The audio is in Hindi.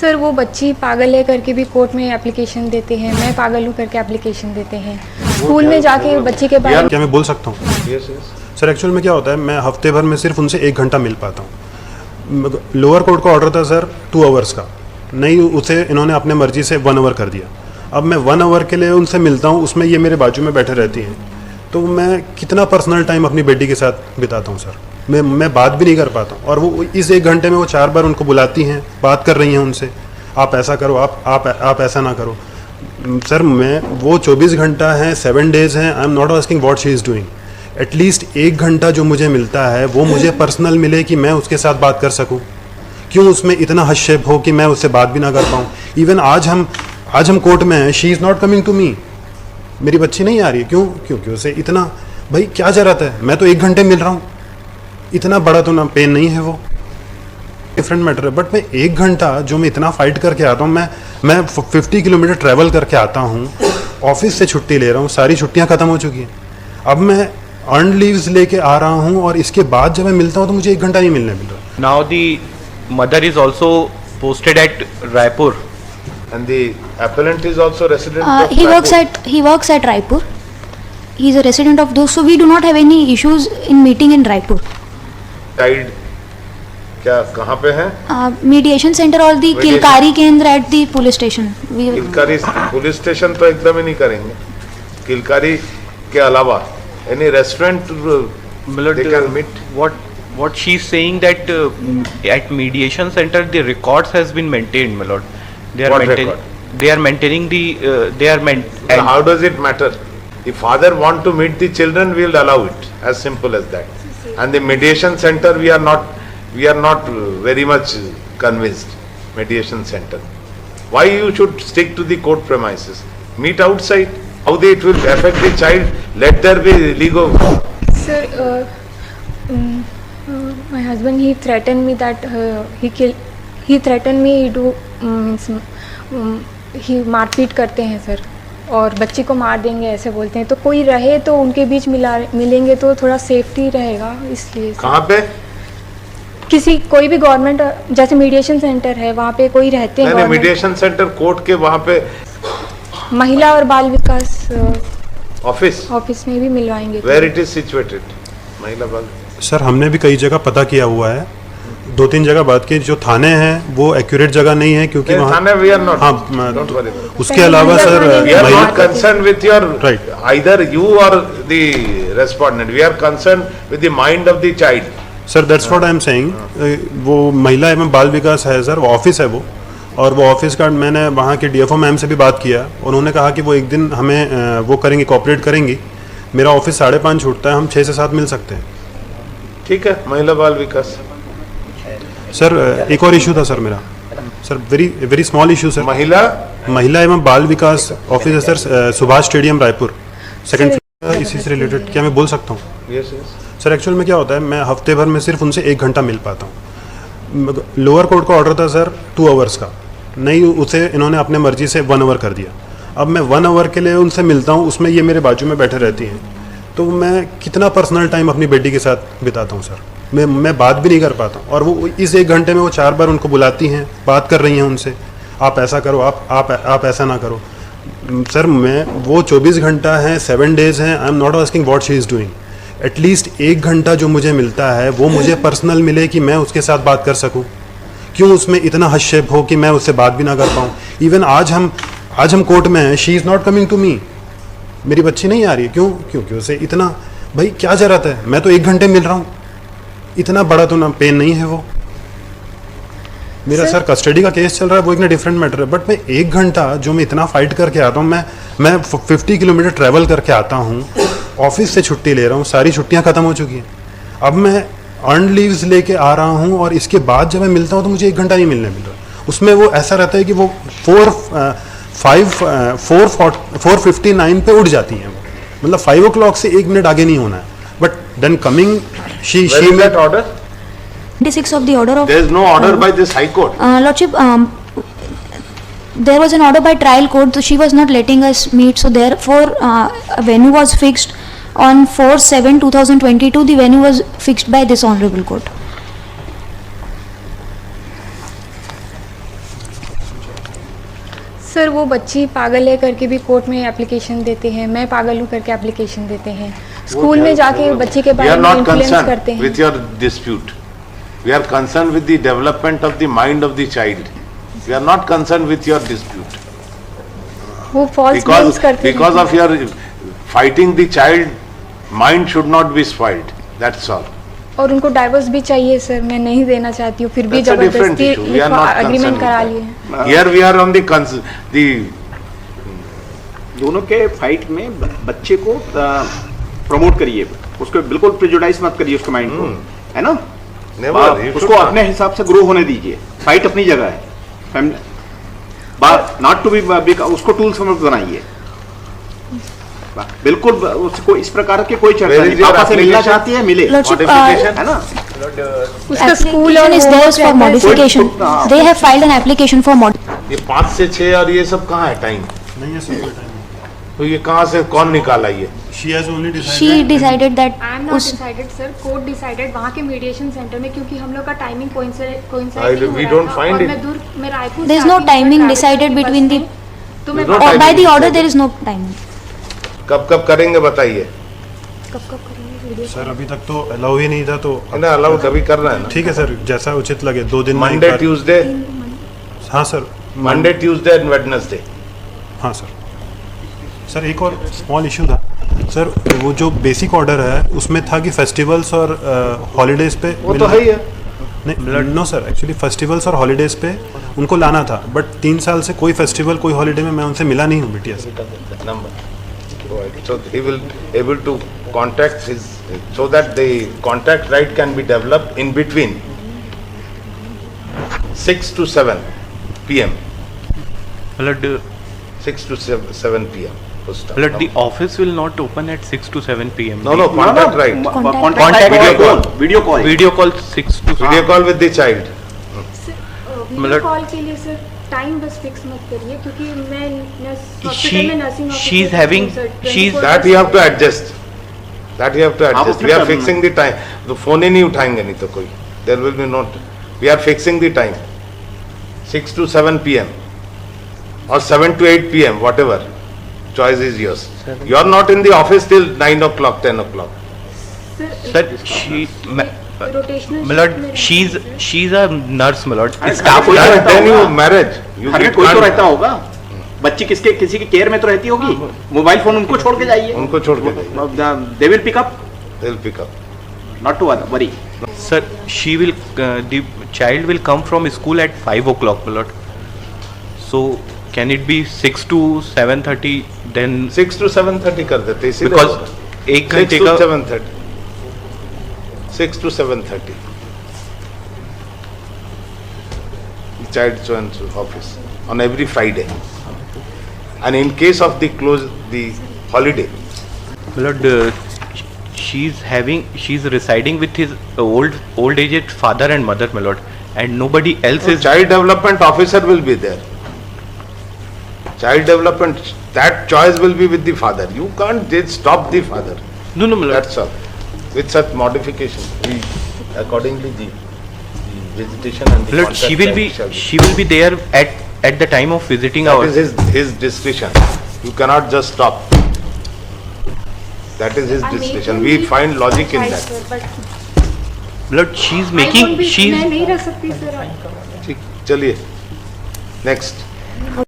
सर वो बच्ची पागल है करके भी कोर्ट में एप्लीकेशन देते हैं, मैं पागल हूँ करके एप्लीकेशन देते हैं, स्कूल में जाके बच्ची के बारे में। क्या मैं बोल सकता हूँ? सर एक्चुअल में क्या होता है, मैं हफ्ते भर में सिर्फ उनसे 1 घंटा मिल पाता हूँ। लोअर कोर्ट का ऑर्डर था सर 2 आवर्स का, नहीं उसे इन्होंने अपने मर्जी से 1 आवर कर दिया। अब मैं 1 आवर के लिए उनसे मिलता हूँ, उसमें ये मेरे बाजू में बैठे रहती हैं, तो मैं कितना पर्सनल टाइम अपनी बेटी के साथ बिताता हूँ सर। मैं बात भी नहीं कर पाता हूँ, और वो इस 1 घंटे में वो 4 बार उनको बुलाती हैं, बात कर रही हैं उनसे, आप ऐसा करो, आप ऐसा ना करो। सर मैं वो 24 घंटा है, 7 डेज हैं, I am not asking what she is doing. At least 1 घंटा जो मुझे मिलता है वो मुझे पर्सनल मिले कि मैं उसके साथ बात कर सकूँ। क्यों उसमें इतना हस्तक्षेप हो कि मैं उससे बात भी ना कर पाऊँ। इवन आज हम कोर्ट में हैं, she is not coming to me, मेरी बच्ची नहीं आ रही है। क्यों? क्योंकि उसे इतना, भाई क्या ज़रूरत है, मैं तो 1 घंटे मिल रहा हूँ, इतना बड़ा तो ना पेन नहीं है, वो डिफरेंट मैटर है। बट मैं 1 घंटा जो मैं इतना फाइट करके आता हूँ, मैं 50 किलोमीटर ट्रैवल करके आता हूँ, ऑफिस से छुट्टी ले रहा हूँ, सारी छुट्टियाँ ख़त्म हो चुकी हैं, अब मैं अर्न लीव्स लेके आ रहा हूँ, और इसके बाद जब मैं मिलता हूँ तो मुझे 1 घंटा नहीं मिल रहा। Now the mother is also posted at Raipur and the appellant is also resident of he Raipur. works at Raipur. He is a resident of those, so we do not have any issues in meeting in Raipur. Child क्या कहाँ पे है? Mediation center or the Kilkari Kendra at the police station. Kilkari police station तो एकदम ही नहीं करेंगे। किलकारी के अलावा any restaurant they can meet. what she is saying that at mediation center the records has been maintained, my lord. What record? They are maintaining the So how does it matter? If father want to meet the children, we will allow it, as simple as that. And the mediation center, we are not very much convinced. Mediation center, why you should stick to the court premises? Meet outside. How it will affect the child? Let there be legal. Sir, my husband, he threatened me that he threatened me to ही मारपीट करते हैं सर, और बच्ची को मार देंगे ऐसे बोलते हैं। तो कोई रहे तो उनके बीच मिलेंगे तो थोड़ा सेफ्टी रहेगा, इसलिए। कहाँ पे? कोई भी गवर्नमेंट जैसे मीडिएशन सेंटर है वहाँ पे कोई रहते हैं। नहीं, मीडिएशन सेंटर कोर्ट के वहाँ पे महिला और बाल विकास ऑफिस में भी मिलवाएंगे। Where it is situated? महिला बाल सर हमने भी कई जगह पता किया हुआ है, 2-3 जगह बात की, जो थाने हैं वो एक्यूरेट जगह नहीं है, क्योंकि वहाँ थाने वी आर नॉट। हाँ, उसके अलावा sir we are not concern with your right, either you or the respondent, we are concern with the mind of the child. Sir that's what I am saying. वो महिला एवं बाल विकास है सर, वो ऑफिस है वो, और वो ऑफिस का मैंने वहाँ के डीएफओ मैम से भी बात किया, उन्होंने कहा कि वो एक दिन हमें वो करेंगे, कोऑपरेट करेंगी। मेरा ऑफिस 5:30 छूटता है, हम 6 से 7 मिल सकते हैं। ठीक है, महिला बाल विकास। सर एक और इशू था सर मेरा, sir very small issue sir. महिला एवं बाल विकास ऑफिस है sir, Subhash stadium Raipur, 2nd floor, इसी से रिलेटेड क्या मैं बोल सकता हूँ? यस। सर एक्चुअल में क्या होता है, मैं हफ्ते भर में सिर्फ उनसे 1 घंटा मिल पाता हूँ। लोअर कोर्ट का ऑर्डर था सर 2 आवर्स का, नहीं उसे इन्होंने अपने मर्जी से 1 आवर कर दिया। अब मैं 1 आवर के लिए उनसे मिलता हूँ, उसमें ये मेरे बाजू में बैठे रहती हैं, तो मैं कितना पर्सनल टाइम अपनी बेटी के साथ बिताता हूँ सर। मैं बात भी नहीं कर पाता हूँ, और वो इस 1 घंटे में वो 4 बार उनको बुलाती हैं, बात कर रही हैं उनसे, आप ऐसा करो, आप ऐसा ना करो। सर मैं वो 24 घंटा है, 7 डेज हैं, I am not asking what she is doing. At least 1 घंटा जो मुझे मिलता है वो मुझे पर्सनल मिले कि मैं उसके साथ बात कर सकूँ। क्यों उसमें इतना हस्तक्षेप हो कि मैं उससे बात भी ना कर पाऊँ। इवन आज हम कोर्ट में हैं, she is not coming to me, मेरी बच्ची नहीं आ रही है। क्यों? क्योंकि उसे इतना, भाई क्या ज़रूरत है, मैं तो 1 घंटे मिल रहा हूँ, इतना बड़ा तो ना पेन नहीं है, वो मेरा सर कस्टडी का केस चल रहा है, वो एक डिफरेंट मैटर है। बट मैं 1 घंटा जो मैं इतना फाइट करके आता हूँ, मैं 50 किलोमीटर ट्रैवल करके आता हूँ, ऑफिस से छुट्टी ले रहा हूँ, सारी छुट्टियाँ ख़त्म हो चुकी हैं, अब मैं अर्न लीव्स लेके आ रहा हूँ, और इसके बाद जब मैं मिलता हूँ तो मुझे 1 घंटा नहीं मिल रहा। उसमें वो ऐसा रहता है कि वो 4:59 पे उठ जाती हैं, मतलब 5 o'clock से 1 मिनट आगे नहीं होना है। But then coming she that order? 26 of the order of. There is no order by this High Court. Lordship, there was an order by trial court, so she was not letting us meet. So therefore, a venue was fixed on 4/7/2022. The venue was fixed by this honorable court. Sir वो बच्ची पागल है करके भी कोर्ट में एप्लीकेशन देते हैं, मैं पागल हूँ करके एप्लीकेशन देते हैं, स्कूल में जाके बच्ची के We बारे are में not इन्फ्लुएंस करते concerned हैं। with your dispute. We are concerned with the development of the mind of the child. We are not concerned with your dispute. वो फॉल्स ब्लेम्स करते Because हैं। of your fighting the child, mind should not be spoiled. That's all. और उनको डाइवोर्स भी चाहिए सर, मैं नहीं देना चाहती हूँ, फिर भी That's a different जबरदस्ती issue. We are not agreement concerned करा with लिए। that. Here we are on the दोनों के फाइट में बच्चे को प्रमोट करिए, उसको बिल्कुल प्रेजुडाइज मत करिए उसके माइंड को, है ना? never. You उसको should not. अपने हिसाब से ग्रो होने दीजिए, फाइट अपनी जगह है, नॉट टू बी, उसको टूल्स मत बनाइए, बिल्कुल उसको इस प्रकार के कोई चर्चा Where is नहीं, your पापा से मिलना application? चाहती है मिले, Lordship, Modification? है ना? उसका स्कूल और application is there for homework modification. Put- They have filed an application for mod. ये 5 से 6 और ये सब कहाँ है टाइम? नहीं है सर, कोई टाइम तो ये कहाँ से कौन निकाला ये? She has only She decided that I am not उस डिसाइडेड सर, कोर्ट डिसाइडेड वहाँ के मीडिएशन सेंटर में, क्योंकि हम लोग का timing I- coincide we don't find it. मैं रायपुर there is से no आती हूँ, timing मैं decided प्राइवेट between बस the, में, तो मैं There's no or by timing the order decided. there is no timing. कब करेंगे बताइए? कब करेंगे वीडियो? सर अभी तक तो अलाउ ही नहीं था, तो ना अलाउड अभी कर रहे हैं ना? ठीक है सर, जैसा उचित लगे 2 दिन में एक मंडे बार- ट्यूसडे, हाँ sir, Monday Tuesday and Wednesday. हाँ सर। सर एक और स्मॉल इशू था सर, वो जो बेसिक ऑर्डर है उसमें था कि फेस्टिवल्स और हॉलीडेज पे वो तो है ही है। नहीं, नो सर, एक्चुअली फेस्टिवल्स और हॉलीडेज पे उनको लाना था, बट 3 साल से कोई फेस्टिवल कोई हॉलीडे में मैं उनसे मिला नहीं हूँ बिटिया से। Number. So he will able to contact his, so that the contact right can be developed in between 6 to 7 p.m. Blood, 6 to 7 p.m. Full stop. blood, the office will not open at 6 to 7 p.m. No, no, contact right. Contact Contact video video call. call, video call. Video call 6 to Video call with the child. Video मतलब- कॉल के लिए सर टाइम बस फिक्स मत करिए, क्योंकि मैं She- हॉस्पिटल में nursing she's having- she's- That you have to adjust. That you have to adjust. अपने We are करना। fixing the time. तो phone ही नहीं उठाएंगे नहीं तो कोई. There will be not. We are fixing the time. 6 to 7 p.m. or 7 to 8 p.m. whatever. Choice is yours. You are not in the office till 9 o'clock, 10 o'clock. Sir, she, rotational Milord, she's a nurse, Milord. अरे Staff कोई nurse. रहता Then you होगा। marriage. You घर में get कोई तो can't- रहता होगा, बच्ची किसी की केयर में तो रहती होगी, मोबाइल फोन उनको छोड़ के जाइए, उनको छोड़ के जाइए. They will pick up, They'll pick up. Not to worry. Sir, she will, the child will come from school at 5 o'clock, Milord. So, can it be 6 to 7:30 then? 6 to 7:30 कर देते इसीलिए. Because एक 6 घंटे to का 7:30. 6 to 7:30. Child so and so office on every Friday. And in case of the holiday, Milord, she's residing with his old aged father and mother, Milord, and nobody else is. child development officer will be there. Child development, that choice will be with the father. You can't just stop the father. No, Milord. That's all. With such modification, we accordingly the visitation and the Milord, contact time shall she will be there at the time of visiting That hours. is his discretion. You cannot just stop. That is his decision. We find logic in that. Milord, she's making, मैं she's नहीं रह सकती सर। ठीक, चलिए next.